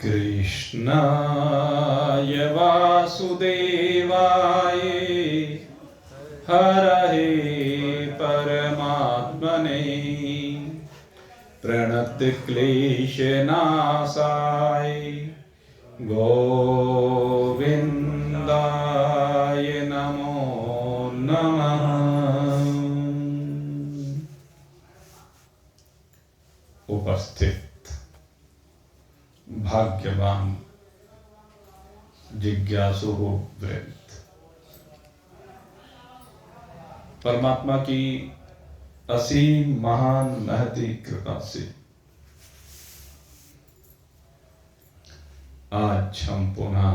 कृष्णाय वासुदेवाय हरहे परमात्मने प्रणतक्लेशनाशाय गोविन्दाय नमो नमः। उपस्थित भाग्यवान जिज्ञासु वृंद, परमात्मा की असीम महान महती कृपा से आज हम पुनः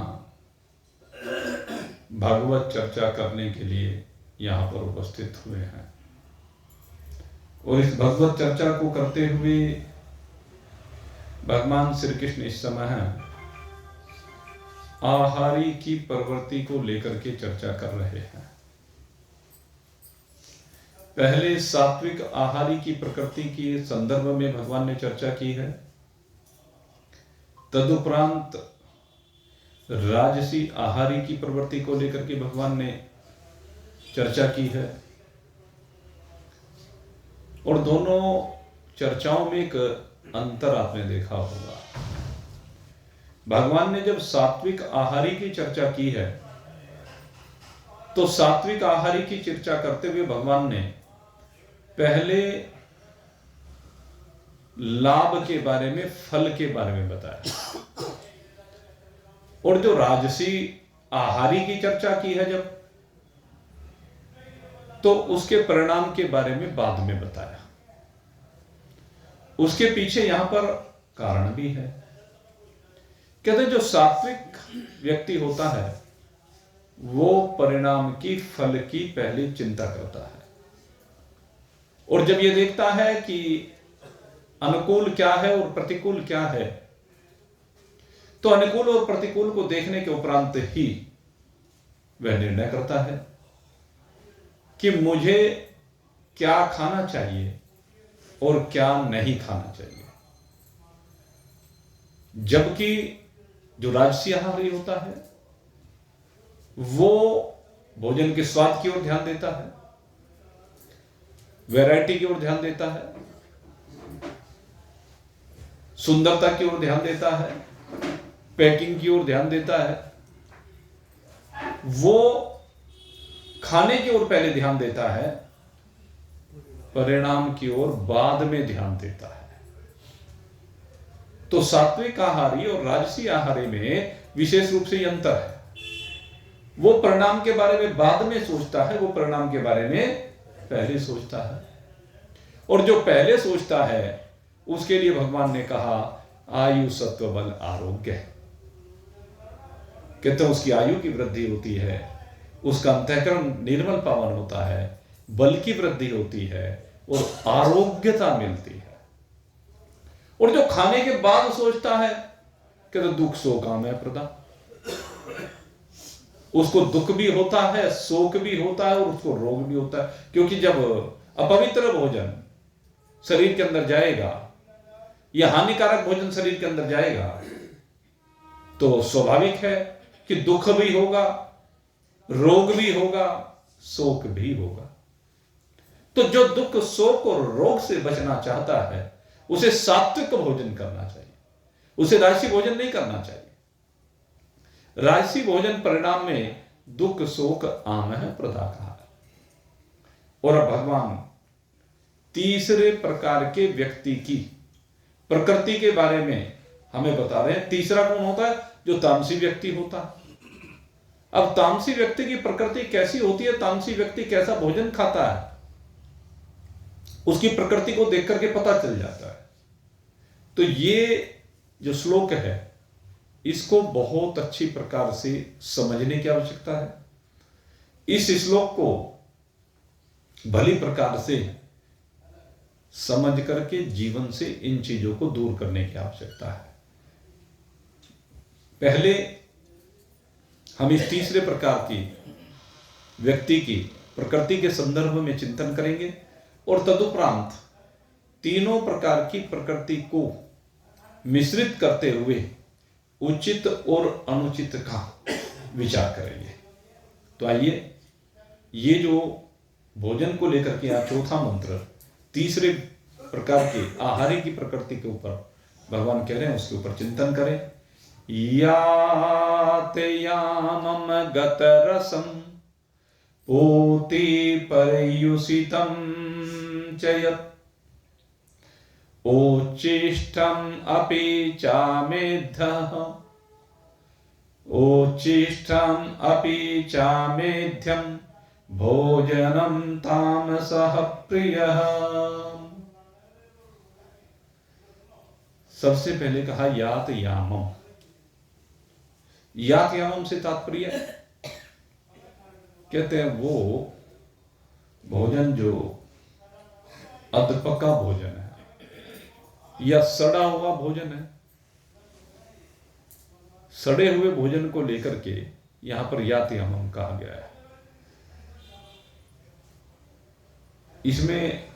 भागवत चर्चा करने के लिए यहाँ पर उपस्थित हुए हैं और इस भागवत चर्चा को करते हुए भगवान श्री कृष्ण इस समय आहारी की प्रवृत्ति को लेकर के चर्चा कर रहे हैं। पहले सात्विक आहारी की प्रकृति के संदर्भ में भगवान ने चर्चा की है। तदुपरांत राजसी आहारी की प्रवृत्ति को लेकर के भगवान ने चर्चा की है और दोनों चर्चाओं में एक अंतर आपने देखा होगा। भगवान ने जब सात्विक आहारी की चर्चा की है तो सात्विक आहारी की चर्चा करते हुए भगवान ने पहले लाभ के बारे में, फल के बारे में बताया और जो राजसी आहारी की चर्चा की है जब, तो उसके परिणाम के बारे में बाद में बताया। उसके पीछे यहां पर कारण भी है। कहते हैं जो सात्विक व्यक्ति होता है वो परिणाम की, फल की पहले चिंता करता है और जब ये देखता है कि अनुकूल क्या है और प्रतिकूल क्या है तो अनुकूल और प्रतिकूल को देखने के उपरांत ही वह निर्णय करता है कि मुझे क्या खाना चाहिए और क्या नहीं खाना चाहिए। जबकि जो राजसी आहारी होता है वो भोजन के स्वाद की ओर ध्यान देता है, वैरायटी की ओर ध्यान देता है, सुंदरता की ओर ध्यान देता है, पैकिंग की ओर ध्यान देता है। वो खाने की ओर पहले ध्यान देता है, परिणाम की ओर बाद में ध्यान देता है। तो सात्विक आहारी और राजसी आहारी में विशेष रूप से अंतर है। वो परिणाम के बारे में बाद में सोचता है, वो परिणाम के बारे में पहले सोचता है। और जो पहले सोचता है उसके लिए भगवान ने कहा आयु सत्व बल आरोग्य। कहते हैं उसकी आयु की वृद्धि होती है, उसका अंतःकरण निर्मल पावन होता है, बल की वृद्धि होती है और आरोग्यता मिलती है। और जो खाने के बाद सोचता है कहते दुख शोक आमय प्रदा, उसको दुख भी होता है, शोक भी होता है और उसको रोग भी होता है। क्योंकि जब अपवित्र भोजन शरीर के अंदर जाएगा या हानिकारक भोजन शरीर के अंदर जाएगा तो स्वाभाविक है कि दुख भी होगा, रोग भी होगा, शोक भी होगा। तो जो दुख, शोक और रोग से बचना चाहता है उसे सात्विक भोजन करना चाहिए, उसे राजसी भोजन नहीं करना चाहिए। राजसी भोजन परिणाम में दुख शोक आमय प्रदा कहा है। और अब भगवान तीसरे प्रकार के व्यक्ति की प्रकृति के बारे में हमें बता रहे हैं। तीसरा कौन होता है? जो तामसी व्यक्ति होता है। अब तामसी व्यक्ति की प्रकृति कैसी होती है, तामसी व्यक्ति कैसा भोजन खाता है, उसकी प्रकृति को देख करके पता चल जाता है। तो ये जो श्लोक है इसको बहुत अच्छी प्रकार से समझने की आवश्यकता है। इस श्लोक को भली प्रकार से समझ करके जीवन से इन चीजों को दूर करने की आवश्यकता है। पहले हम इस तीसरे प्रकार की व्यक्ति की प्रकृति के संदर्भ में चिंतन करेंगे और तदुपरांत तीनों प्रकार की प्रकृति को मिश्रित करते हुए उचित और अनुचित का विचार करेंगे। तो आइए, ये जो भोजन को लेकर के आप चौथा मंत्र तीसरे प्रकार के आहार की प्रकृति के ऊपर भगवान कह रहे हैं, उसके ऊपर चिंतन करें। याते यामम गत रसम पोति परयुषितम चयत ओचिष्टम अपि चामेध्यः ओचिष्टम अपि चामेध्यम भोजनम तामसः प्रियः। सबसे पहले कहा यात यामम। यात यामम से तात्पर्य कहते हैं वो भोजन जो अधपका भोजन है या सड़ा हुआ भोजन है। सड़े हुए भोजन को लेकर के यहां पर यात यामम कहा गया है। इसमें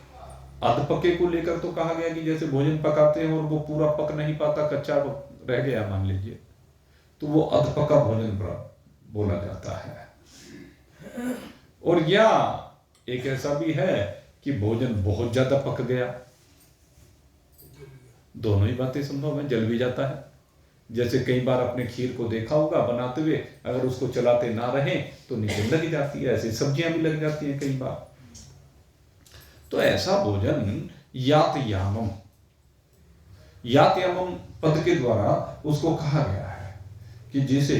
अधपके को लेकर तो कहा गया कि जैसे भोजन पकाते हैं और वो पूरा पक नहीं पाता, कच्चा रह गया मान लीजिए, तो वो अधपका भोजन बोला जाता है। और या एक ऐसा भी है कि भोजन बहुत ज्यादा पक गया। दोनों ही बातें संभव है, जल भी जाता है। जैसे कई बार अपने खीर को देखा होगा बनाते हुए, अगर उसको चलाते ना रहे तो नीचे लग जाती है। ऐसी सब्जियां भी लग जाती हैं कई बार। तो ऐसा भोजन यात यामम, यात यामम पद के द्वारा उसको कहा गया है कि जिसे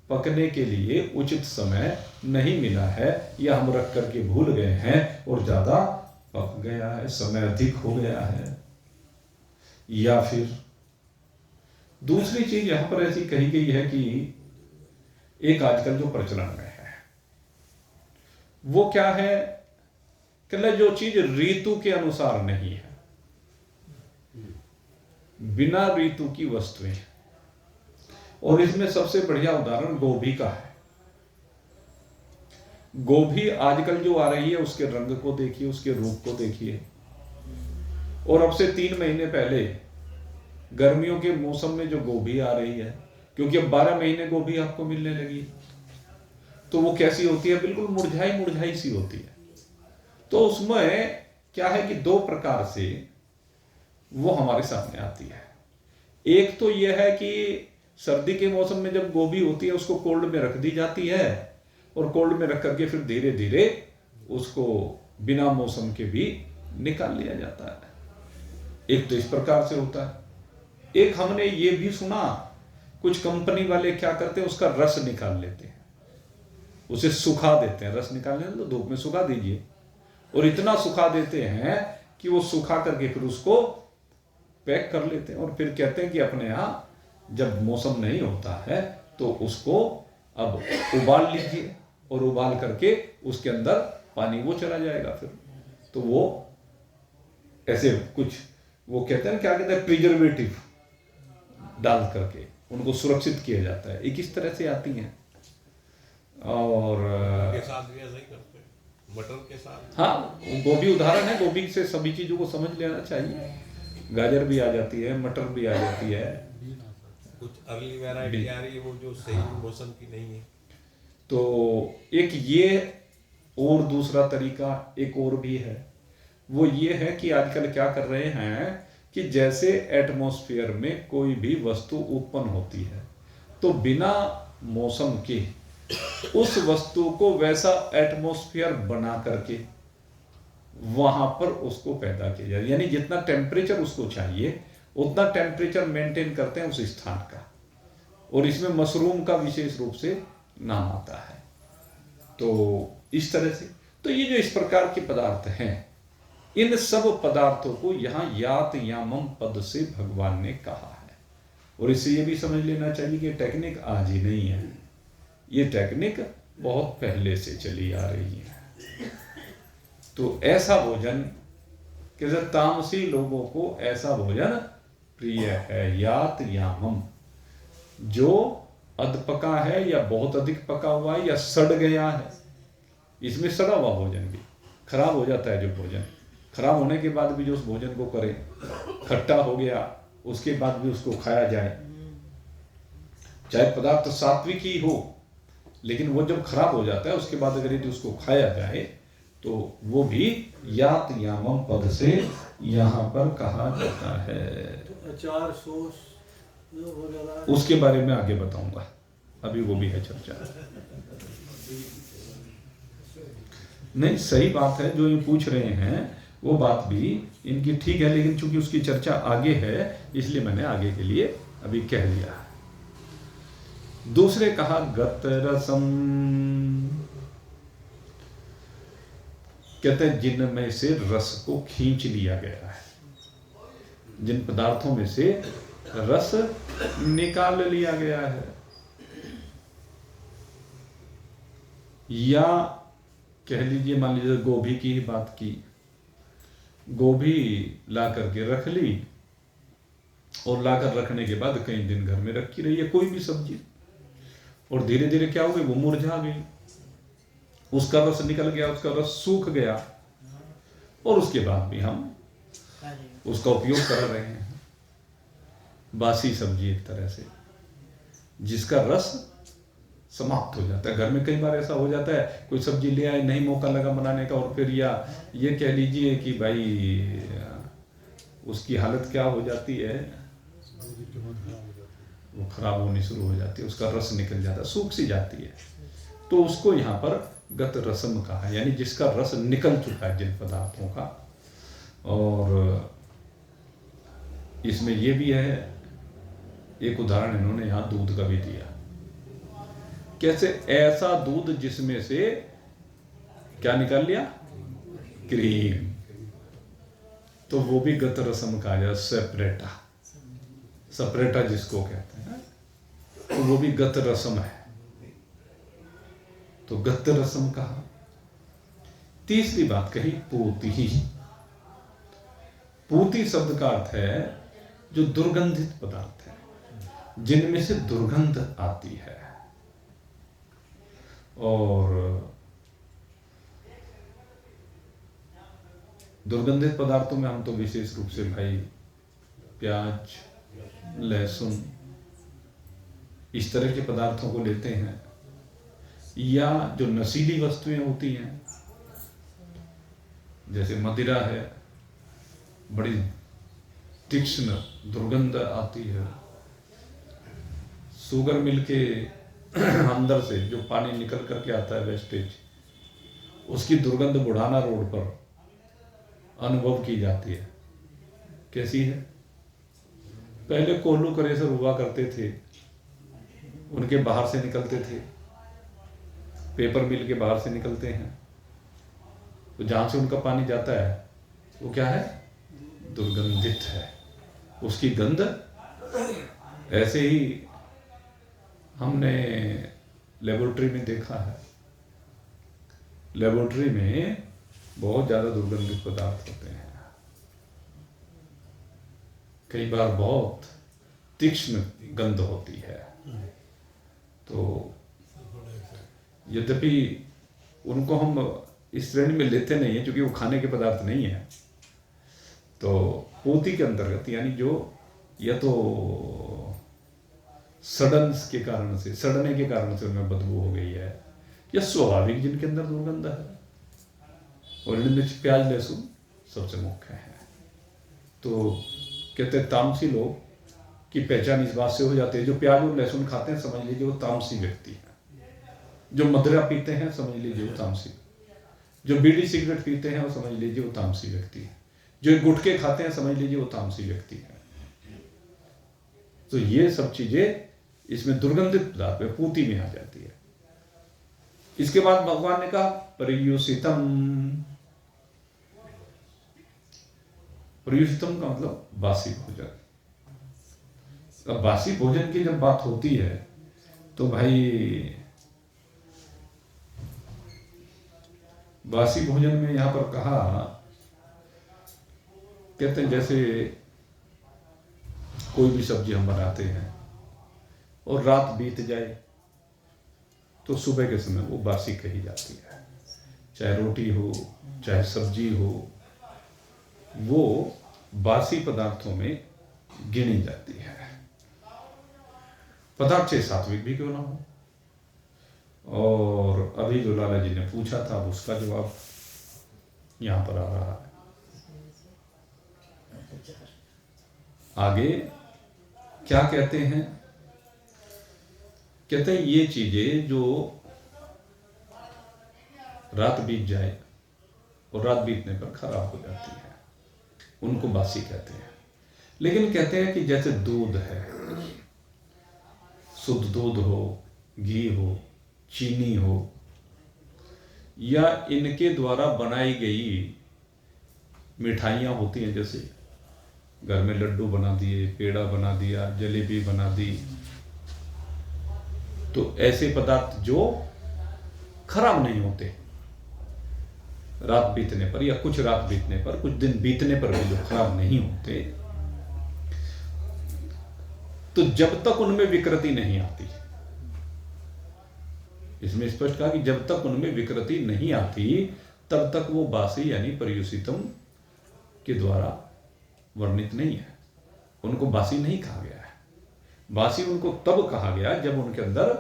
पकने के लिए उचित समय नहीं मिला है या हम रख करके भूल गए हैं और ज्यादा पक गया है, समय अधिक हो गया है। या फिर दूसरी चीज यहां पर ऐसी कही गई है कि एक आजकल जो प्रचलन में है वो क्या है कि जो चीज ऋतु के अनुसार नहीं है, बिना ऋतु की वस्तुएं। और इसमें सबसे बढ़िया उदाहरण गोभी का है। गोभी आजकल जो आ रही है उसके रंग को देखिए, उसके रूप को देखिए। और अब से 3 महीने पहले गर्मियों के मौसम में जो गोभी आ रही है, क्योंकि अब 12 महीने गोभी आपको मिलने लगी, तो वो कैसी होती है? बिल्कुल मुरझाई मुरझाई सी होती है। तो उसमें क्या है कि 2 प्रकार से वो हमारे सामने आती है। एक तो यह है कि सर्दी के मौसम में जब गोभी होती है उसको कोल्ड में रख दी जाती है और कोल्ड में रख करके फिर धीरे धीरे उसको बिना मौसम के भी निकाल लिया जाता है। एक तो इस प्रकार से होता है। एक हमने ये भी सुना, कुछ कंपनी वाले क्या करते हैं, उसका रस निकाल लेते हैं, उसे सुखा देते हैं। रस निकालने तो धूप में सुखा दीजिए, और इतना सुखा देते हैं कि वो सुखा करके फिर उसको पैक कर लेते हैं और फिर कहते हैं कि अपने यहाँ जब मौसम नहीं होता है तो उसको अब उबाल लीजिए, और उबाल करके उसके अंदर पानी वो चला जाएगा। फिर तो वो ऐसे कुछ वो कहते हैं, क्या कहते हैं, प्रिजर्वेटिव डाल करके उनको सुरक्षित किया जाता है। एक इस तरह से आती हैं। और के साथ भी ऐसा ही करते हैं, मटर के साथ। हाँ, गोभी उदाहरण है। गोभी से सभी चीजों को समझ लेना चाहिए। गाजर भी आ जाती है, मटर भी आ जाती है। कुछ अर्ली वैरायटी आ रही है वो जो सही मौसम की नहीं है। तो एक ये और दूसरा तरीका एक और भी है, वो ये है कि आजकल क्या कर रहे हैं कि जैसे एटमॉस्फेयर में कोई भी वस्तु उत्पन्न होती है तो बिना मौसम के उस वस्तु को वैसा एटमॉस्फेयर बना करके वहां पर उसको पैदा किया जाए। यानी जितना टेम्परेचर उसको चाहिए उतना टेम्परेचर मेंटेन करते हैं उस स्थान का। और इसमें मशरूम का विशेष रूप से नाम आता है। तो इस तरह से तो ये जो इस प्रकार के पदार्थ हैं, इन सब पदार्थों को यहां यात यामम पद से भगवान ने कहा है। और इससे ये भी समझ लेना चाहिए कि टेक्निक आज ही नहीं है, ये टेक्निक बहुत पहले से चली आ रही है। तो ऐसा भोजन कि तामसी लोगों को ऐसा भोजन प्रिय है, यात यामम, जो अधपका है या बहुत अधिक पका हुआ है या सड़ गया है। इसमें सड़ा हुआ भोजन भी खराब हो जाता है। जो भोजन खराब होने के बाद भी जो उस भोजन को करे, खट्टा हो गया उसके बाद भी उसको खाया जाए, चाहे पदार्थ सात्विक ही हो, लेकिन वो जब खराब हो जाता है उसके बाद अगर यदि उसको खाया जाए तो वो भी यात यामम पद से यहाँ पर कहा जाता है। अचार सॉस वगैरह उसके बारे में आगे बताऊंगा, अभी वो भी है चर्चा। नहीं, सही बात है जो ये पूछ रहे हैं, वो बात भी इनकी ठीक है, लेकिन चूंकि उसकी चर्चा आगे है इसलिए मैंने आगे के लिए अभी कह दिया। दूसरे कहा गत रसम, कहते हैं जिनमें से रस को खींच लिया गया है, जिन पदार्थों में से रस निकाल लिया गया है, या कह लीजिए मान लीजिए गोभी की ही बात की, गोभी ला करके रख ली और लाकर रखने के बाद कई दिन घर में रखी रही है कोई भी सब्जी, और धीरे धीरे क्या हो गई, वो मुरझा गई, उसका रस निकल गया, उसका रस सूख गया, और उसके बाद भी हम उसका उपयोग कर रहे हैं। बासी सब्जी एक तरह से जिसका रस समाप्त हो जाता है। घर में कई बार ऐसा हो जाता है, कोई सब्जी ले आए, नहीं मौका लगा बनाने का, और फिर या ये कह लीजिए कि भाई उसकी हालत क्या हो जाती है, वो खराब होनी शुरू हो जाती है, उसका रस निकल जाता है, सूख सी जाती है, तो उसको यहाँ पर गत रसम कहा है, यानी जिसका रस निकल चुका है जिन पदार्थों का। और इसमें ये भी है, एक उदाहरण इन्होंने यहाँ दूध का भी दिया, कैसे, ऐसा दूध जिसमें से क्या निकाल लिया, क्रीम, तो वो भी गत रसम कहा जाए, सेपरेटा, सेपरेटा जिसको कहते हैं, तो वो भी गत रसम है, तो गत रसम कहा। तीसरी बात कही पूती ही, पूती शब्द का अर्थ है जो दुर्गंधित पदार्थ है, जिनमें से दुर्गंध आती है। और दुर्गंधित पदार्थों में हम तो विशेष रूप से भाई प्याज, लहसुन, इस तरह के पदार्थों को लेते हैं, या जो नशीली वस्तुएं होती हैं, जैसे मदिरा है, बड़ी तीक्ष्ण दुर्गंध आती है, शुगर मिल के अंदर से जो पानी निकल करके आता है वेस्टेज, उसकी दुर्गंध बुढ़ाना रोड पर अनुभव की जाती है। कैसी है, पहले कोल्हू करेसर हुआ करते थे, उनके बाहर से निकलते थे, पेपर मिल के बाहर से निकलते हैं, तो जहां से उनका पानी जाता है वो क्या है, दुर्गंधित है, उसकी गंध। ऐसे ही हमने लेबोरेटरी में देखा है, लेबोरेटरी में बहुत ज्यादा दुर्गंधित पदार्थ होते हैं, कई बार बहुत तीक्ष्ण गंध होती है। तो यद्यपि उनको हम इस श्रेणी में लेते नहीं है क्योंकि वो खाने के पदार्थ नहीं है, तो पूती के अंतर्गत, यानी जो या तो सड़न के कारण से, सड़ने के कारण से उनमें बदबू हो गई है, या स्वाभाविक जिनके अंदर दुर्गंध है, और इनमें प्याज लहसुन सबसे मुख्य है। तो कहते हैं तामसी लोग की पहचान इस बात से हो जाती है, जो प्याज और लहसुन खाते हैं समझ लीजिए वो तामसी व्यक्ति है, जो मदिरा पीते हैं समझ लीजिए वो तामसी, जो बीड़ी सिगरेट पीते हैं वो समझ लीजिए वो तामसी व्यक्ति है, जो गुटखे खाते हैं समझ लीजिए वो तामसी व्यक्ति है। तो ये सब चीजें इसमें दुर्गंधित पदार्थ में पूती में आ जाती है। इसके बाद भगवान ने कहा परियुषितम, परियुषितम का मतलब बासी भोजन। अब बासी भोजन की जब बात होती है तो भाई बासी भोजन में यहां पर कहा, कहते हैं जैसे कोई भी सब्जी हम बनाते हैं और रात बीत जाए तो सुबह के समय वो बासी कही जाती है, चाहे रोटी हो चाहे सब्जी हो, वो बासी पदार्थों में गिनी जाती है। पदार्थ से सात्विक भी क्यों ना हो। और अभी जो लाला जी ने पूछा था उसका जवाब यहां पर आ रहा है। आगे क्या कहते हैं, कहते हैं ये चीजें जो रात बीत जाए और रात बीतने पर खराब हो जाती है उनको बासी कहते हैं। लेकिन कहते हैं कि जैसे दूध है, शुद्ध दूध हो, घी हो, चीनी हो, या इनके द्वारा बनाई गई मिठाइयाँ होती हैं, जैसे घर में लड्डू बना दिए, पेड़ा बना दिया, जलेबी बना दी, तो ऐसे पदार्थ जो खराब नहीं होते रात बीतने पर, या कुछ रात बीतने पर, कुछ दिन बीतने पर भी जो खराब नहीं होते, तो जब तक उनमें विकृति नहीं आती, इसमें स्पष्ट कहा कि जब तक उनमें विकृति नहीं आती तब तक वो बासी यानी पर्युषितम के द्वारा वर्णित नहीं है, उनको बासी नहीं कहा गया है। बासी उनको तब कहा गया जब उनके अंदर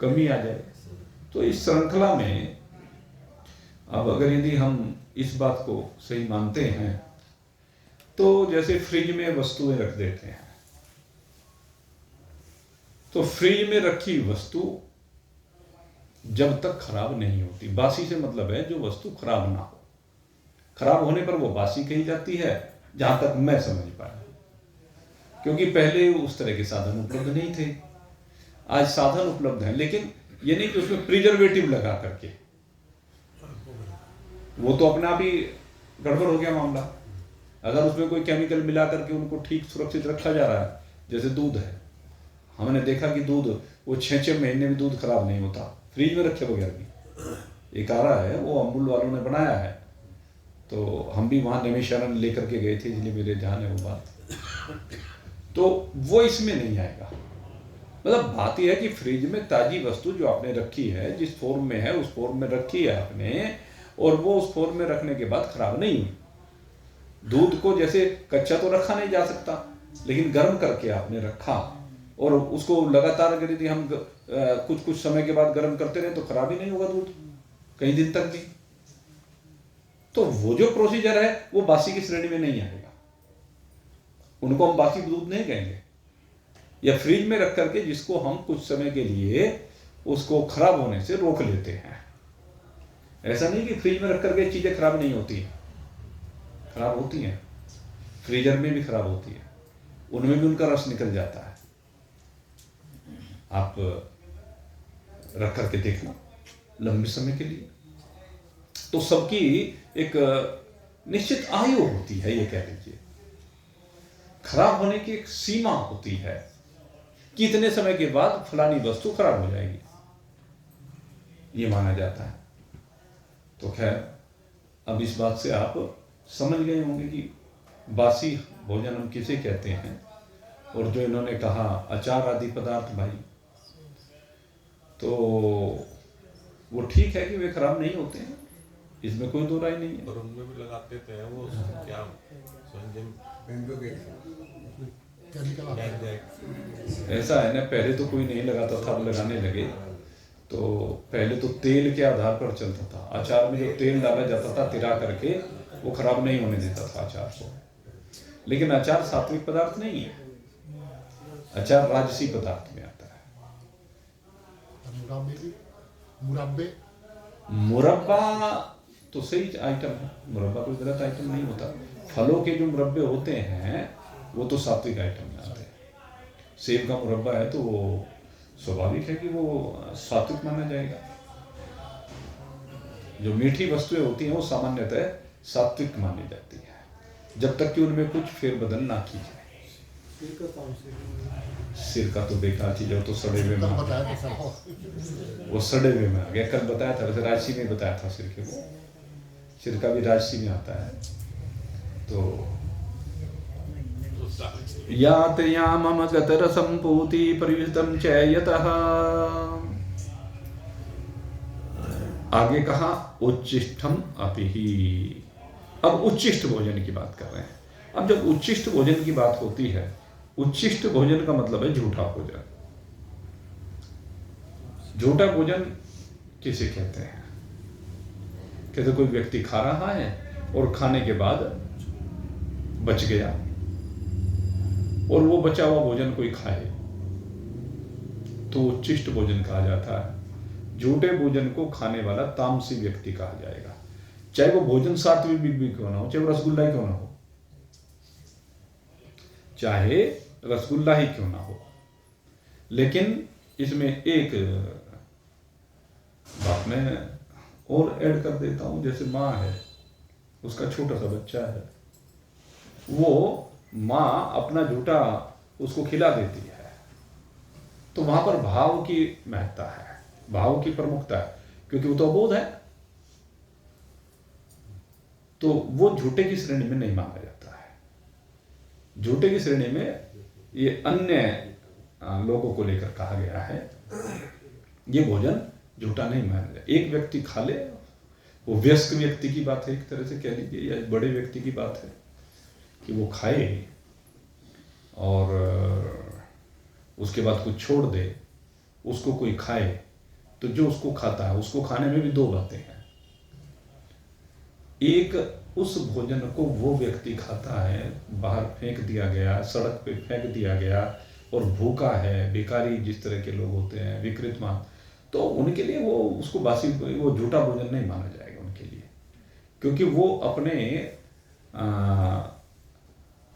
कमी आ जाए। तो इस श्रृंखला में अब अगर यदि हम इस बात को सही मानते हैं तो जैसे फ्रिज में वस्तुएं रख देते हैं, तो फ्रिज में रखी वस्तु जब तक खराब नहीं होती, बासी से मतलब है जो वस्तु खराब ना हो, खराब होने पर वो बासी कही जाती है, जहां तक मैं समझ पाया, क्योंकि पहले उस तरह के साधन उपलब्ध नहीं थे। आज साधन उपलब्ध हैं, लेकिन ये नहीं कि उसमें प्रिजर्वेटिव लगा करके, वो तो अपने आप ही गड़बड़ हो गया मामला। अगर उसमें कोई केमिकल मिला करके उनको ठीक सुरक्षित रखा जा रहा है, जैसे दूध है, हमने देखा कि दूध वो 6-6 महीने में दूध खराब नहीं होता, फ्रिज में रखे बगैर भी। एक आ रहा है, वो अमूल वालों ने बनाया है, तो हम भी वहाँ नैमिषारण्य लेकर के गए थे, इसलिए मेरे ध्यान है वो बात। तो वो इसमें नहीं आएगा। मतलब बात यह है कि फ्रिज में ताजी वस्तु जो आपने रखी है, जिस फॉर्म में है उस फॉर्म में रखी है आपने, और वो उस फॉर्म में रखने के बाद खराब नहीं हुई। दूध को जैसे कच्चा तो रखा नहीं जा सकता, लेकिन गर्म करके आपने रखा और उसको लगातार अगर यदि हम कुछ कुछ समय के बाद गर्म करते रहे तो खराब ही नहीं होगा दूध कई दिन तक भी। तो वो जो प्रोसीजर है वो बासी की श्रेणी में नहीं आएगा, उनको हम बासी दूध नहीं कहेंगे। या फ्रिज में रख करके जिसको हम कुछ समय के लिए उसको खराब होने से रोक लेते हैं, ऐसा नहीं कि फ्रिज में रख करके चीजें खराब नहीं होती हैं, खराब होती हैं, फ्रीजर में भी खराब होती है, उनमें भी उनका रस निकल जाता है। आप रख करके देखना लंबे समय के लिए। तो सबकी एक निश्चित आयु होती है, ये कह लीजिए, खराब होने की एक सीमा होती है कि इतने समय के बाद फलानी वस्तु खराब हो जाएगी, ये माना जाता है। तो खैर अब इस बात से आप समझ गए होंगे कि बासी भोजन हम किसे कहते हैं। और जो इन्होंने कहा अचार आदि पदार्थ भाई, तो वो ठीक है कि वे खराब नहीं होते हैं, इसमें कोई दो राय नहीं है। और उनमें भी लगाते थे वो क्या संजम ऐसा है ना, पहले तो कोई नहीं लगाता था, अब लगाने लगे। तो पहले तो तेल के आधार पर चलता था, अचार में जो तेल डाला जाता था तिरा करके, वो खराब नहीं होने देता था अचार को। लेकिन अचार सात्विक पदार्थ नहीं है, अचार राजसी पदार्थ में आता है। मुरब्बा तो सही आइटम है, मुरब्बा कोई गलत आइटम नहीं होता। फलों के जो मुरब्बे होते हैं वो तो सात्विक आइटम में आते हैं। सेब का मुरब्बा है तो वो स्वाभाविक है कि वो सात्विक माना जाएगा। जो मीठी वस्तुएं होती हैं वो सामान्यतः सात्विक मानी जाती है, जब तक कि उनमें कुछ फेरबदल ना की जाए। सिर का तो बेकार चीज है, तो सड़े हुए में आ गया, वो सड़े हुए में आ गया। कल बताया था, वैसे राजसी में बताया था सिर के, वो सिर का भी राजसी में आता है। तो यात यामम गतरसं पूति परिविष्टं च यतः। आगे कहा उच्चिष्टम अपिहि। अब उच्चिष्ट भोजन की बात कर रहे हैं। अब जब उच्चिष्ट भोजन की बात होती है, उच्छिष्ट भोजन का मतलब है झूठा भोजन। झूठा भोजन किसे कहते हैं? कहते कोई व्यक्ति खा रहा है और खाने के बाद बच गया और वो बचा हुआ भोजन कोई खाए तो उच्छिष्ट भोजन कहा जाता है। झूठे भोजन को खाने वाला तामसी व्यक्ति कहा जाएगा, चाहे वो भोजन सात्विक भी क्यों ना हो, चाहे वो रसगुल्ला ही क्यों ना हो, चाहे रसगुल्ला ही क्यों ना हो। लेकिन इसमें एक बात मैं और ऐड कर देता हूं, जैसे माँ है, उसका छोटा सा बच्चा है, वो माँ अपना झूठा उसको खिला देती है, तो वहां पर भाव की महत्ता है, भाव की प्रमुखता है, क्योंकि वो तो अबोध है, तो वो झूठे की श्रेणी में नहीं माना जाता है। झूठे की श्रेणी में ये अन्य लोगों को लेकर कहा गया है, ये भोजन झूठा नहीं माना जाए। एक व्यक्ति खा ले, वो वयस्क व्यक्ति की बात है एक तरह से कह लीजिए, या बड़े व्यक्ति की बात है कि वो खाए और उसके बाद कुछ छोड़ दे, उसको कोई खाए, तो जो उसको खाता है उसको खाने में भी दो बातें हैं। एक, उस भोजन को वो व्यक्ति खाता है, बाहर फेंक दिया गया, सड़क पे फेंक दिया गया और भूखा है, भिखारी जिस तरह के लोग होते हैं, विकृतमान, तो उनके लिए वो उसको बासी, वो झूठा भोजन नहीं माना जाएगा उनके लिए, क्योंकि वो अपने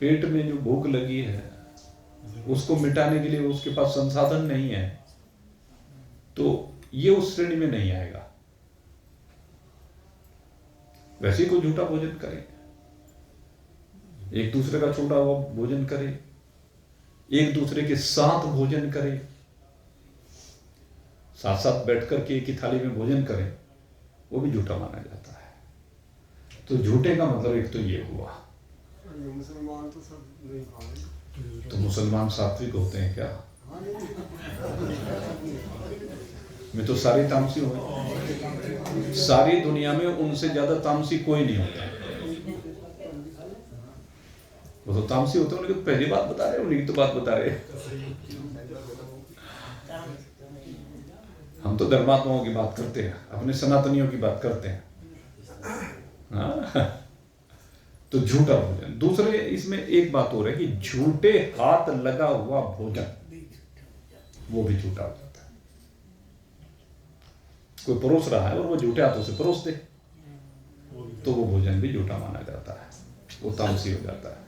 पेट में जो भूख लगी है उसको मिटाने के लिए उसके पास संसाधन नहीं है, तो ये उस श्रेणी में नहीं आएगा। वैसे ही कोई झूठा भोजन करे, एक दूसरे का छोटा हुआ भोजन करे, एक दूसरे के साथ भोजन करे, साथ साथ बैठकर के एक ही थाली में भोजन करें, वो भी झूठा माना जाता है। तो झूठे का मतलब एक तो ये हुआ। मुसलमान तो सब नहीं खाते, तो मुसलमान सात्विक होते हैं क्या? मैं तो सारे तामसी हूं, सारी दुनिया में उनसे ज्यादा तामसी कोई नहीं होता। वो तो तामसी होते हैं, उनकी तो पहली बात बता रहे, उनकी तो बात बता रहे। हम तो धर्मात्माओं की बात करते हैं, अपने सनातनियों की बात करते हैं। हाँ? तो झूठा भोजन। दूसरे इसमें एक बात हो रही है कि झूठे हाथ लगा हुआ भोजन, वो भी झूठा हो जाता है। कोई परोस रहा है और वो झूठे हाथों से परोस दे, तो वो भोजन भी झूठा माना जाता है, वो तामसी हो जाता है।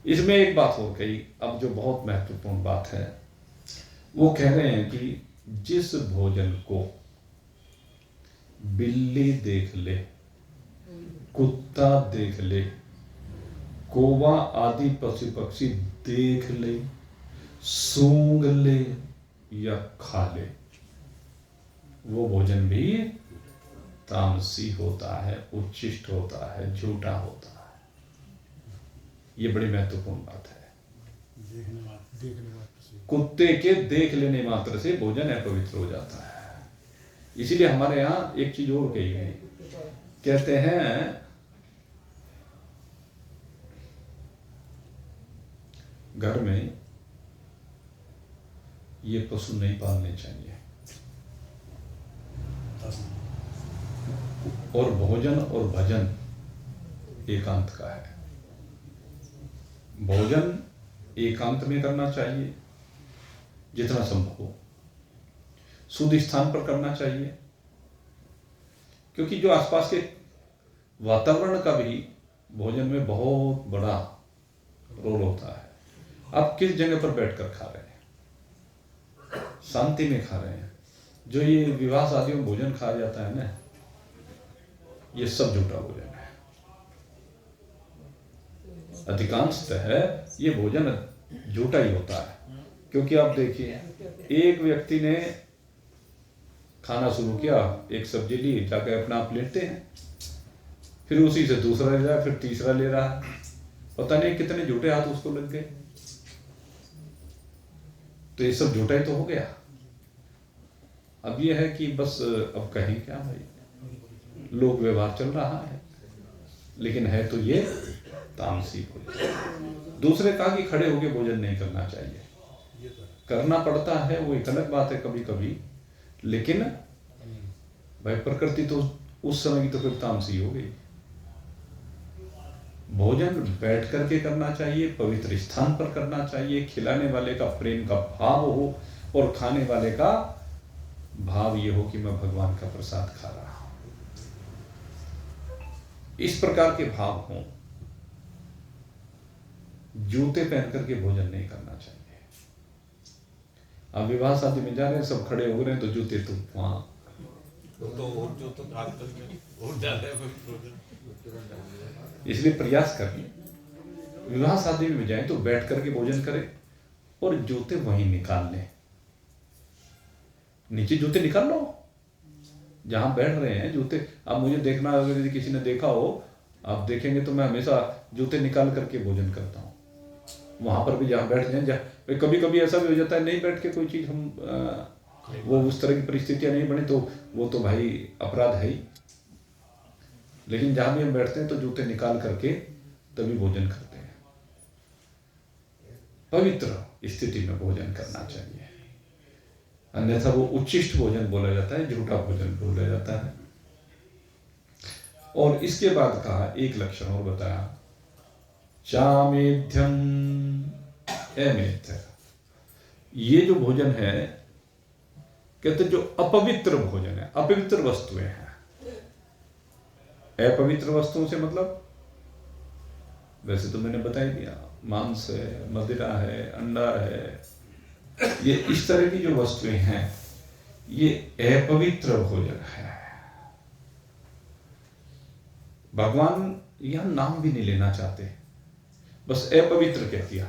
इसमें एक बात हो गई, अब जो बहुत महत्वपूर्ण बात है, वो कह रहे हैं कि जिस भोजन को बिल्ली देख ले, कुत्ता देख ले, कौवा आदि पशु पक्षी देख ले, सूंघ ले या खा ले, वो भोजन भी तामसी होता है, उच्छिष्ट होता है, झूठा होता है। ये बड़ी महत्वपूर्ण बात है। कुत्ते के देख लेने मात्र से भोजन अपवित्र हो जाता है। इसीलिए हमारे यहाँ एक चीज और कही गई, कहते हैं घर में ये पशु नहीं पालने चाहिए, और भोजन और भजन एकांत का है। भोजन एकांत में करना चाहिए जितना संभव हो, शुद्ध स्थान पर करना चाहिए, क्योंकि जो आसपास के वातावरण का भी भोजन में बहुत बड़ा रोल होता है। आप किस जगह पर बैठकर खा रहे हैं, शांति में खा रहे हैं। जो ये विवाह शादियों में भोजन खाया जाता है ना, ये सब झूठा भोजन है। अधिकांशतः ये भोजन झूठा ही होता है, क्योंकि आप देखिए, एक व्यक्ति ने खाना शुरू किया, एक सब्जी ली, जाकर अपना आप लेते हैं, फिर उसी से दूसरा ले रहा है, फिर तीसरा ले रहा है, पता नहीं कितने झूठे हाथ उसको लग गए। तो ये सब झूठा ही तो हो गया। अब ये है कि बस अब कहें क्या भाई, लोक व्यवहार चल रहा है, लेकिन है तो ये तामसी भोजन। दूसरे कहा कि खड़े होकर भोजन नहीं करना चाहिए। ये तो है। करना पड़ता है, वो एक अलग बात है कभी कभी, लेकिन भाई प्रकृति तो उस समय की तो फिर तामसी हो गई। भोजन बैठ करके करना चाहिए, पवित्र स्थान पर करना चाहिए, खिलाने वाले का प्रेम का भाव हो और खाने वाले का भाव ये हो कि मैं भगवान का प्रसाद खा रहा हूं, इस प्रकार के भाव हों। जूते पहन करके भोजन नहीं करना चाहिए। अब विवाह शादी में जा रहे हैं, सब खड़े हो रहे हैं, तो जूते तो वहां तो और जो तो आजकल में और ज्यादा है भोजन। इसलिए प्रयास करें, विवाह शादी में जाए तो बैठ करके भोजन करें और जूते वहीं निकाल लें। नीचे जूते निकाल लो, जहां बैठ रहे हैं जूते। अब मुझे देखना, अगर यदि किसी ने देखा हो, आप देखेंगे तो मैं हमेशा जूते निकाल करके भोजन करता हूं। वहां पर भी जहां बैठ जाए, कभी कभी ऐसा भी हो जाता है नहीं बैठ के कोई चीज हम वो उस तरह की परिस्थितियां नहीं बनी तो वो तो भाई अपराध है ही। लेकिन जहां भी हम बैठते हैं तो जूते निकाल करके तभी भोजन करते हैं। पवित्र स्थिति में भोजन करना चाहिए, अन्यथा वो उच्छिष्ट भोजन बोला जाता है, झूठा भोजन बोला जाता है। और इसके बाद कहा एक लक्षण और बताया, चामेध्यम अमेध्य। ये जो भोजन है, कहते जो अपवित्र भोजन है, अपवित्र वस्तुएं हैं। अपवित्र वस्तुओं से मतलब वैसे तो मैंने बता ही दिया, मांस है, मदिरा है, अंडा है, ये इस तरह की जो वस्तुएं हैं ये अपवित्र भोजन है। भगवान यहां नाम भी नहीं लेना चाहते, बस अपवित्र कह दिया।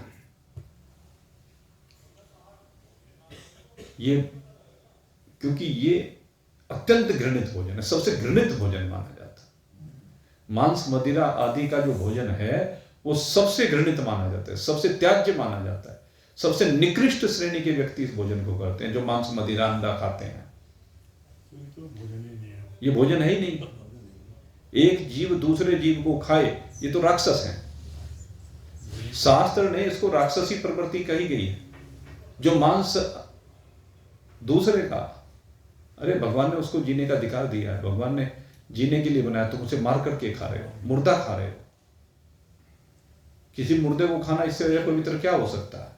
ये क्योंकि ये अत्यंत घृणित भोजन है, सबसे घृणित भोजन माना जाता है। मांस मदिरा आदि का जो भोजन है वो सबसे घृणित माना जाता है, सबसे त्याज्य माना जाता है। सबसे निकृष्ट श्रेणी के व्यक्ति इस भोजन को करते हैं, जो मांस मदिरा अंडा खाते हैं। ये भोजन है ही नहीं। एक जीव दूसरे जीव को खाए, ये तो राक्षस है। शास्त्र ने इसको राक्षसी प्रवृत्ति कही गई है। जो मांस दूसरे का, अरे भगवान ने उसको जीने का अधिकार दिया है, भगवान ने जीने के लिए बनाया, तुम उसे मार करके खा रहे हो, मुर्दा खा रहे हो। किसी मुर्दे को खाना इससे पवित्र क्या हो सकता है?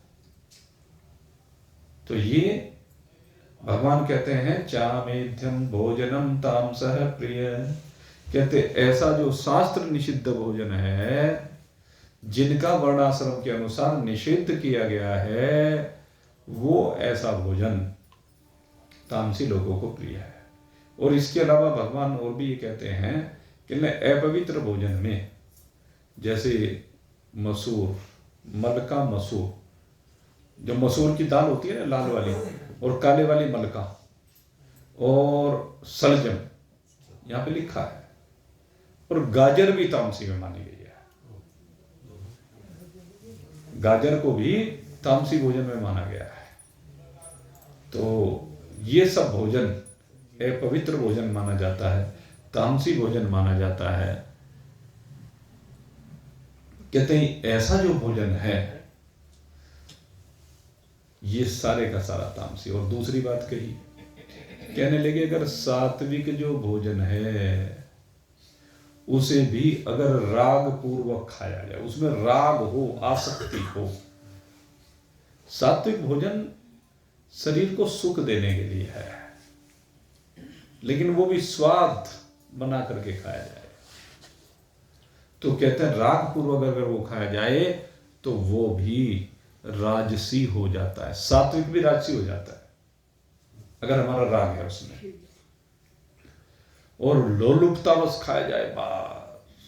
तो ये भगवान कहते हैं चामेध्यम भोजनम तामसः प्रिय। कहते ऐसा जो शास्त्र निषिद्ध भोजन है, जिनका वर्णाश्रम के अनुसार निषिद्ध किया गया है, वो ऐसा भोजन तामसी लोगों को प्रिय है। और इसके अलावा भगवान और भी ये कहते हैं कि न अपवित्र भोजन में, जैसे मसूर, मलका मसूर, जो मसूर की दाल होती है ना लाल वाली, और काले वाली मलका, और सलजम यहां पे लिखा है, और गाजर भी तामसी में मानी गई है। गाजर को भी तामसी भोजन में माना गया है। तो ये सब भोजन अपवित्र भोजन माना जाता है, तामसी भोजन माना जाता है। कहते हैं ऐसा जो भोजन है ये सारे का सारा तामसी। और दूसरी बात कही, कहने लगे अगर सात्विक जो भोजन है उसे भी अगर राग पूर्वक खाया जाए, उसमें राग हो, आसक्ति हो। सात्विक भोजन शरीर को सुख देने के लिए है, लेकिन वो भी स्वाद बना करके खाया जाए। तो कहते हैं राग पूर्वक अगर वो खाया जाए तो वो भी राजसी हो जाता है। सात्विक भी राजसी हो जाता है अगर हमारा राग है उसमें। और लोलुपतावश खाया जाए बस,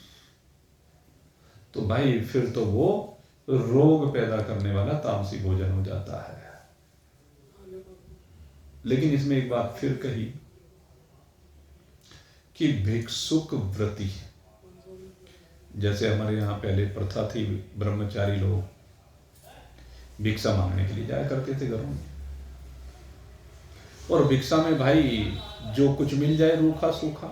तो भाई फिर तो वो रोग पैदा करने वाला तामसी भोजन हो जाता है। लेकिन इसमें एक बात फिर कही कि भिक्षुक व्रती, जैसे हमारे यहां पहले प्रथा थी, ब्रह्मचारी लोग भिक्षा मांगने के लिए जाया करते थे घरों में, और भिक्षा में भाई जो कुछ मिल जाए रूखा सूखा,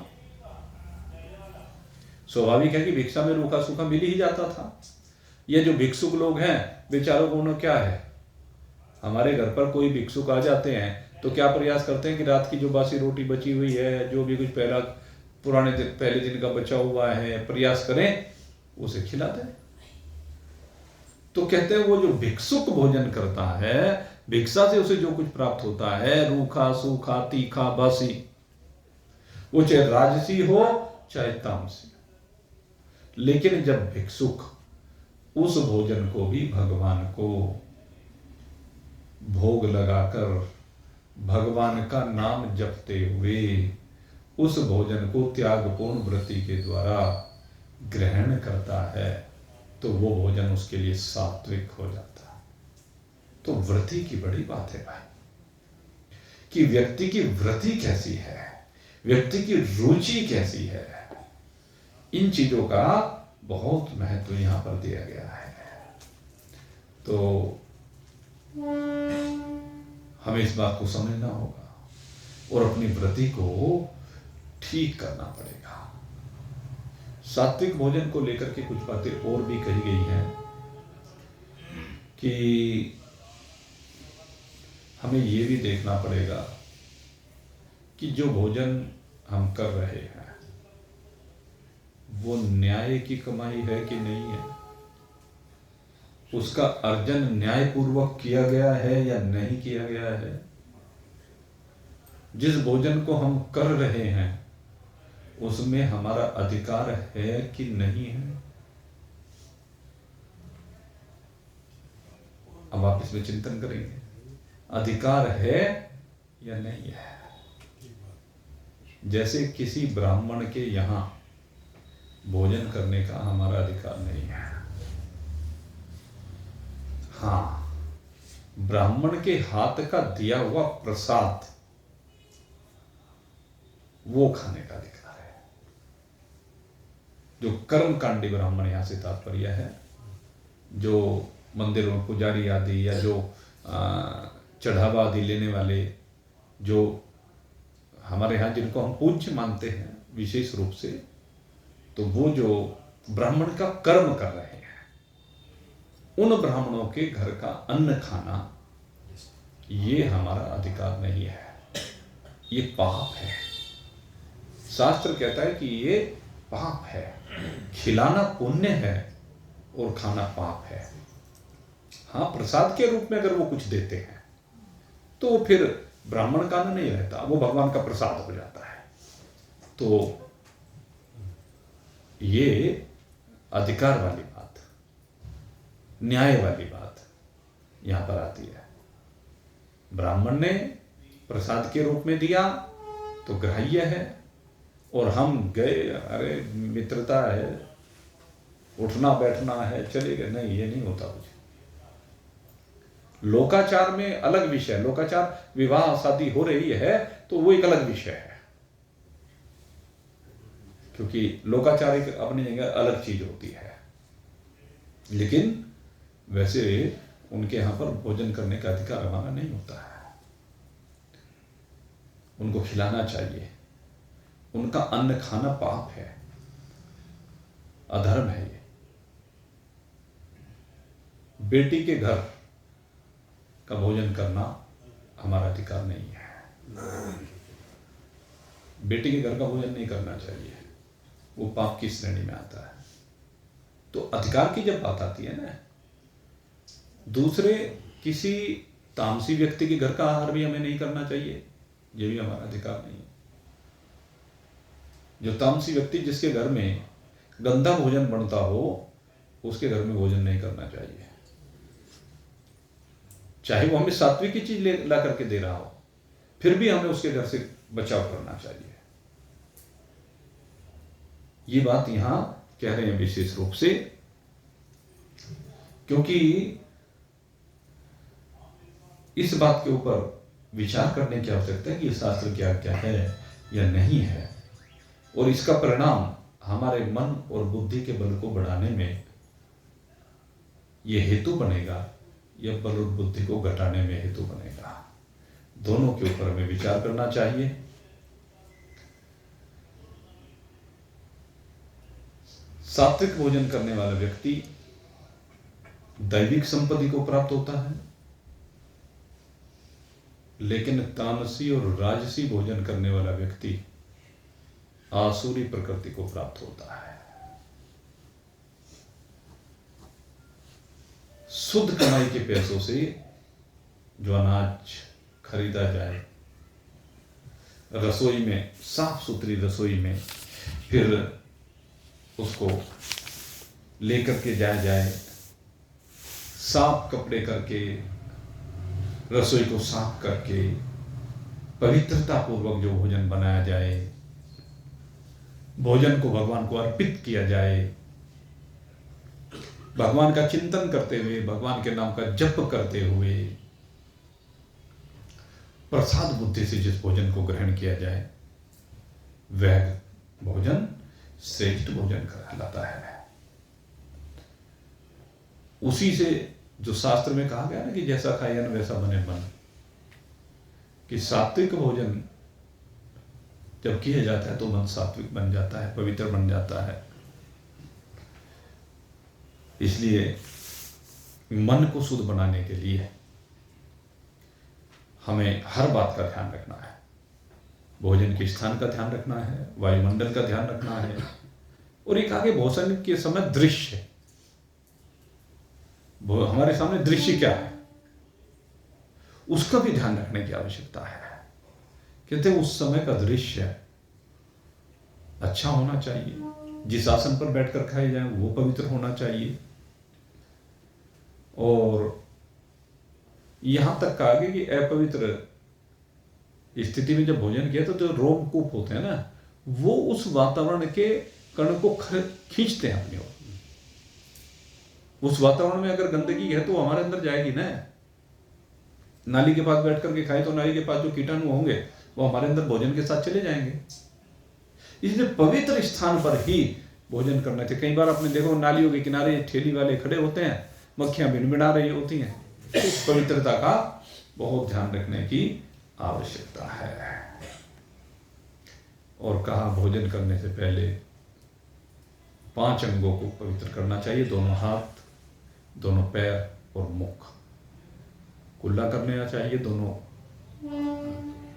स्वाभाविक है कि भिक्षा में रूखा सूखा मिल ही जाता था। ये जो भिक्षुक लोग हैं बेचारों को उन्हें क्या है, हमारे घर पर कोई भिक्षुक आ जाते हैं तो क्या प्रयास करते हैं कि रात की जो बासी रोटी बची हुई है, जो भी कुछ पहले दिन का बचा हुआ है, प्रयास करें उसे खिला दें। तो कहते हैं वो जो भिक्षुक भोजन करता है, भिक्षा से उसे जो कुछ प्राप्त होता है, रूखा सूखा तीखा बासी, वो चाहे राजसी हो चाहे तामसी, लेकिन जब भिक्षुक उस भोजन को भी भगवान को भोग लगाकर भगवान का नाम जपते हुए उस भोजन को त्यागपूर्ण व्रति के द्वारा ग्रहण करता है, तो वो भोजन उसके लिए सात्विक हो जाता है। तो व्रति की बड़ी बात है भाई, कि व्यक्ति की व्रति कैसी है, व्यक्ति की रुचि कैसी है, इन चीजों का बहुत महत्व यहां पर दिया गया है। तो हमें इस बात को समझना होगा और अपनी व्रति को ठीक करना पड़ेगा। सात्विक भोजन को लेकर के कुछ बातें और भी कही गई हैं कि हमें ये भी देखना पड़ेगा कि जो भोजन हम कर रहे हैं वो न्याय की कमाई है कि नहीं है, उसका अर्जन न्यायपूर्वक किया गया है या नहीं किया गया है, जिस भोजन को हम कर रहे हैं उसमें हमारा अधिकार है कि नहीं है। अब आप इसमें चिंतन करेंगे, अधिकार है या नहीं है। जैसे किसी ब्राह्मण के यहां भोजन करने का हमारा अधिकार नहीं है, हाँ, ब्राह्मण के हाथ का दिया हुआ प्रसाद वो खाने का अधिकार है। जो कर्मकांडी ब्राह्मण यहां से तात्पर्य है, जो मंदिरों में पुजारी आदि या जो चढ़ावा आदि लेने वाले, जो हमारे यहाँ जिनको हम पूज्य मानते हैं विशेष रूप से, तो वो जो ब्राह्मण का कर्म कर रहे हैं, उन ब्राह्मणों के घर का अन्न खाना ये हमारा अधिकार नहीं है, ये पाप है। शास्त्र कहता है कि ये पाप है, खिलाना पुण्य है और खाना पाप है। हाँ, प्रसाद के रूप में अगर वो कुछ देते हैं तो वो फिर ब्राह्मण का अन्न नहीं रहता, वो भगवान का प्रसाद हो जाता है। तो ये अधिकार वाली बात, न्याय वाली बात यहां पर आती है। ब्राह्मण ने प्रसाद के रूप में दिया तो ग्राह्य है, और हम गए, अरे मित्रता है, उठना बैठना है, चले गए, नहीं, ये नहीं होता कुछ। लोकाचार में अलग विषय, लोकाचार विवाह शादी हो रही है तो वो एक अलग विषय है, क्योंकि लोकाचार एक अपनी जगह अलग चीज होती है। लेकिन वैसे उनके यहां पर भोजन करने का अधिकार हमारा नहीं होता है। उनको खिलाना चाहिए, उनका अन्न खाना पाप है, अधर्म है। ये बेटी के घर का भोजन करना हमारा अधिकार नहीं है। बेटी के घर का भोजन नहीं करना चाहिए, वो पाप की श्रेणी में आता है। तो अधिकार की जब बात आती है ना, दूसरे किसी तामसी व्यक्ति के घर का आहार भी हमें नहीं करना चाहिए, ये भी हमारा अधिकार नहीं है। जो तामसी व्यक्ति जिसके घर में गंदा भोजन बनता हो, उसके घर में भोजन नहीं करना चाहिए, चाहे वो हमें सात्विक की चीज ला करके दे रहा हो, फिर भी हमें उसके घर से बचाव करना चाहिए। ये बात यहां कह रहे हैं विशेष रूप से, क्योंकि इस बात के ऊपर विचार करने की आवश्यकता है कि शास्त्र क्या क्या है या नहीं है, और इसका परिणाम हमारे मन और बुद्धि के बल को बढ़ाने में यह हेतु बनेगा या बल और बुद्धि को घटाने में हेतु बनेगा। दोनों के ऊपर हमें विचार करना चाहिए। सात्विक भोजन करने वाला व्यक्ति दैविक संपत्ति को प्राप्त होता है, लेकिन तामसी और राजसी भोजन करने वाला व्यक्ति आसुरी प्रकृति को प्राप्त होता है। शुद्ध कमाई के पैसों से जो अनाज खरीदा जाए, रसोई में, साफ सुथरी रसोई में फिर उसको लेकर के जाया जाए, साफ कपड़े करके रसोई को साफ करके पवित्रता पूर्वक जो भोजन बनाया जाए, भोजन को भगवान को अर्पित किया जाए, भगवान का चिंतन करते हुए, भगवान के नाम का जप करते हुए प्रसाद बुद्धि से जिस भोजन को ग्रहण किया जाए, वह भोजन श्रेष्ठ भोजन कहलाता है। उसी से जो शास्त्र में कहा गया ना कि जैसा खाए अन्न वैसा बने मन, कि सात्विक भोजन जब किया जाता है तो मन सात्विक बन जाता है, पवित्र बन जाता है। इसलिए मन को शुद्ध बनाने के लिए हमें हर बात का ध्यान रखना है। भोजन के स्थान का ध्यान रखना है, वायुमंडल का ध्यान रखना है, और एक आगे भोजन के समय दृश्य, हमारे सामने दृश्य क्या है उसका भी ध्यान रखने की आवश्यकता है। कहते हैं उस समय का दृश्य अच्छा होना चाहिए, जिस आसन पर बैठकर खाए जाए वो पवित्र होना चाहिए। और यहां तक कहा गया कि अपवित्र स्थिति में जब भोजन किया तो जो रोमकूप होते हैं ना, वो उस वातावरण के कण को खींचते हैं अपनी ओर। उस वातावरण में अगर गंदगी है तो हमारे अंदर जाएगी ना। नाली के पास बैठ करके खाए तो नाली के पास जो कीटाणु होंगे वो हमारे अंदर भोजन के साथ चले जाएंगे। इसलिए पवित्र स्थान पर ही भोजन करना चाहिए। कई बार आपने देखो नालियों के किनारे ठेली वाले खड़े होते हैं, मक्खियां भिनभिना रही होती हैं। इस पवित्रता का बहुत ध्यान रखने की आवश्यकता है। और कहा भोजन करने से पहले 5 अंगों को पवित्र करना चाहिए, दोनों हाथ, दोनों पैर और मुख। कुल्ला करना चाहिए, दोनों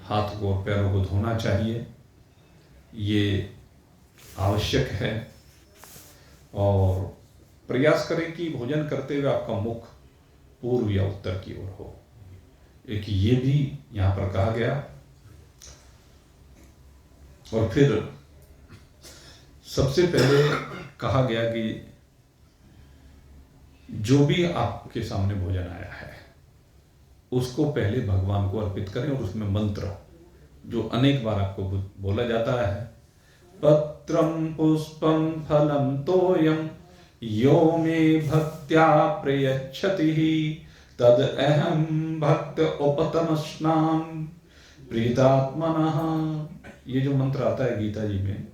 हाथ को और पैरों को धोना चाहिए, ये आवश्यक है। और प्रयास करें कि भोजन करते हुए आपका मुख पूर्व या उत्तर की ओर हो। एक ये भी यहां पर कहा गया। और फिर सबसे पहले कहा गया कि जो भी आपके सामने भोजन आया है उसको पहले भगवान को अर्पित करें। और उसमें मंत्र जो अनेक बार आपको बोला जाता है, पत्रम पुष्पम फलम तोयम यो मे भक्त्या प्रयच्छति तद अहम भक्त उपतमस्नाम प्रीतात्मनः। ये जो मंत्र आता है गीता जी में,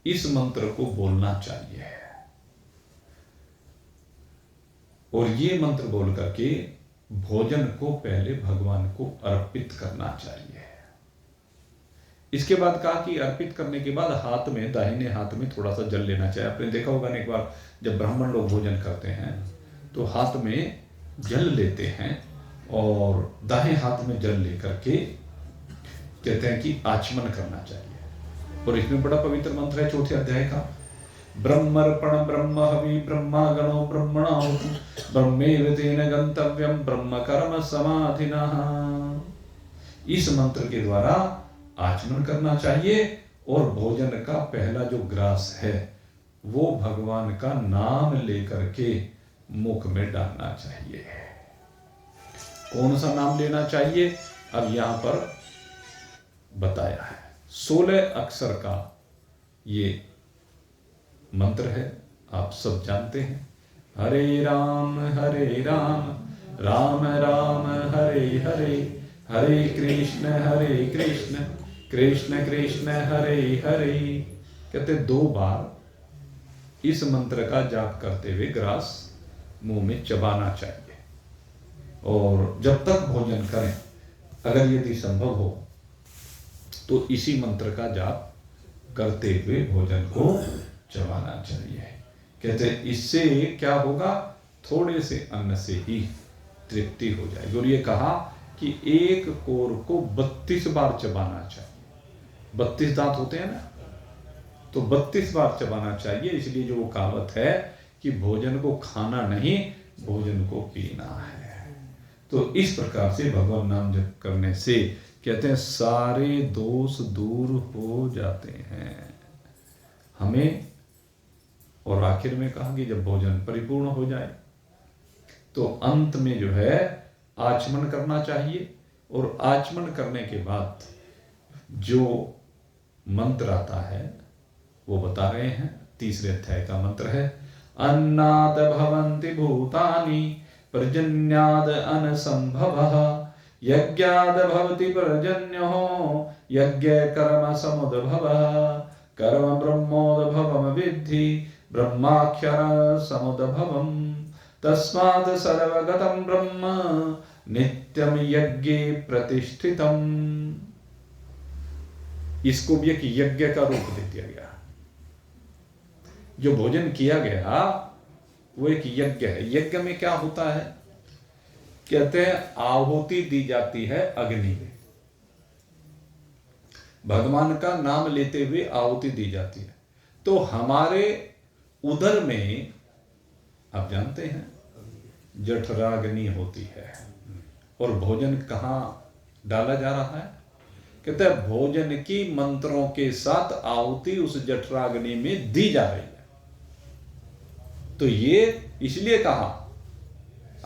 इस मंत्र को बोलना चाहिए। और ये मंत्र बोल करके भोजन को पहले भगवान को अर्पित करना चाहिए। इसके बाद कहा कि अर्पित करने के बाद हाथ में, दाहिने हाथ में थोड़ा सा जल लेना चाहिए। आपने देखा होगा ना, एक बार जब ब्राह्मण लोग भोजन करते हैं तो हाथ में जल लेते हैं और दाहिने हाथ में जल लेकर के कहते हैं कि आचमन करना चाहिए। और इसमें बड़ा पवित्र मंत्र है 4थे अध्याय का, ब्रह्मर्पण ब्रह्म हवि ब्रह्मा गणो ब्रह्मणाहुः ब्रह्मेव तेन गंतव्यम ब्रह्म कर्म समाधिनः। इस मंत्र के द्वारा आचमन करना चाहिए। और भोजन का पहला जो ग्रास है वो भगवान का नाम लेकर के मुख में डालना चाहिए। कौन सा नाम लेना चाहिए अब यहां पर बताया है। 16 अक्षर का ये मंत्र है, आप सब जानते हैं। हरे राम राम राम हरे हरे, हरे कृष्ण कृष्ण कृष्ण हरे हरे। कहते 2 बार इस मंत्र का जाप करते हुए ग्रास मुंह में चबाना चाहिए। और जब तक भोजन करें, अगर यदि संभव हो तो इसी मंत्र का जाप करते हुए भोजन को चबाना चाहिए। कहते इससे क्या होगा, थोड़े से अन्न से ही तृप्ति हो जाएगी। और ये कहा कि एक कोर को 32 बार चबाना चाहिए। 32 दांत होते हैं ना, तो 32 बार चबाना चाहिए। इसलिए जो वो कहावत है कि भोजन को खाना नहीं, भोजन को पीना है। तो इस प्रकार से भगवान नाम जप करने से कहते हैं सारे दोष दूर हो जाते हैं हमें। और आखिर में कहा कि जब भोजन परिपूर्ण हो जाए तो अंत में जो है आचमन करना चाहिए। और आचमन करने के बाद जो मंत्र आता है वो बता रहे हैं। 3 अध्याय का मंत्र है, अन्नाद भवन्ति भूतानि पर्जन्याद अनसंभवः यज्ञाद भवति पर्जन्यो यज्ञ कर्म समुद्भवः कर्म ब्रह्मोद्भवम् विद्धि ब्रह्माक्षर समुद्भवम् तस्मात् सर्वगतं ब्रह्म नित्यम यज्ञे प्रतिष्ठितम्। इसको भी एक यज्ञ का रूप दे दिया गया। जो भोजन किया गया वो एक यज्ञ है। यज्ञ में क्या होता है? कहते हैं आहुति दी जाती है अग्नि में। भगवान का नाम लेते हुए आहुति दी जाती है। तो हमारे उदर में आप जानते हैं जठराग्नि होती है। और भोजन कहाँ डाला जा रहा है? कहते हैं भोजन की मंत्रों के साथ आहुति उस जठराग्नि में दी जा रही है। तो ये इसलिए कहा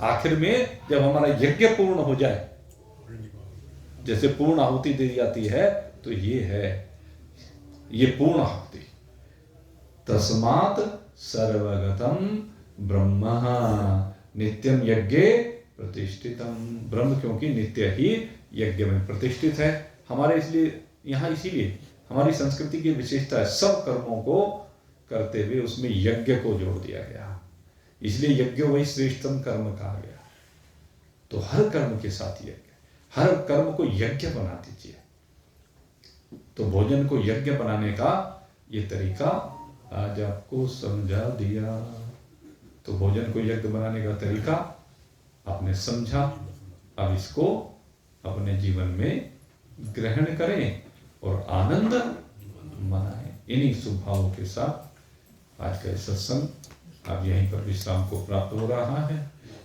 आखिर में जब हमारा यज्ञ पूर्ण हो जाए, जैसे पूर्ण आहुति दी जाती है, तो ये है ये पूर्ण आहुति। तस्मात् सर्वगतम ब्रह्म नित्यम यज्ञे प्रतिष्ठितम। ब्रह्म क्योंकि नित्य ही यज्ञ में प्रतिष्ठित है। हमारे इसलिए यहाँ इसीलिए हमारी संस्कृति की विशेषता है, सब कर्मों को करते हुए उसमें यज्ञ को जोड़ दिया गया। इसलिए यज्ञ वही श्रेष्ठतम कर्म कहा गया। तो हर कर्म के साथ यज्ञ, हर कर्म को यज्ञ बना दीजिए। तो भोजन को यज्ञ बनाने का ये तरीका आज आपको समझा दिया। तो भोजन को यज्ञ बनाने का तरीका आपने समझा। अब इसको अपने जीवन में ग्रहण करें और आनंद मनाएं। इन्हीं शुभ भावों के साथ आज का सत्संग अब यहीं पर विश्राम को प्राप्त हो रहा है।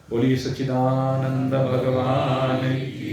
बोलिए सच्चिदानंद भगवान की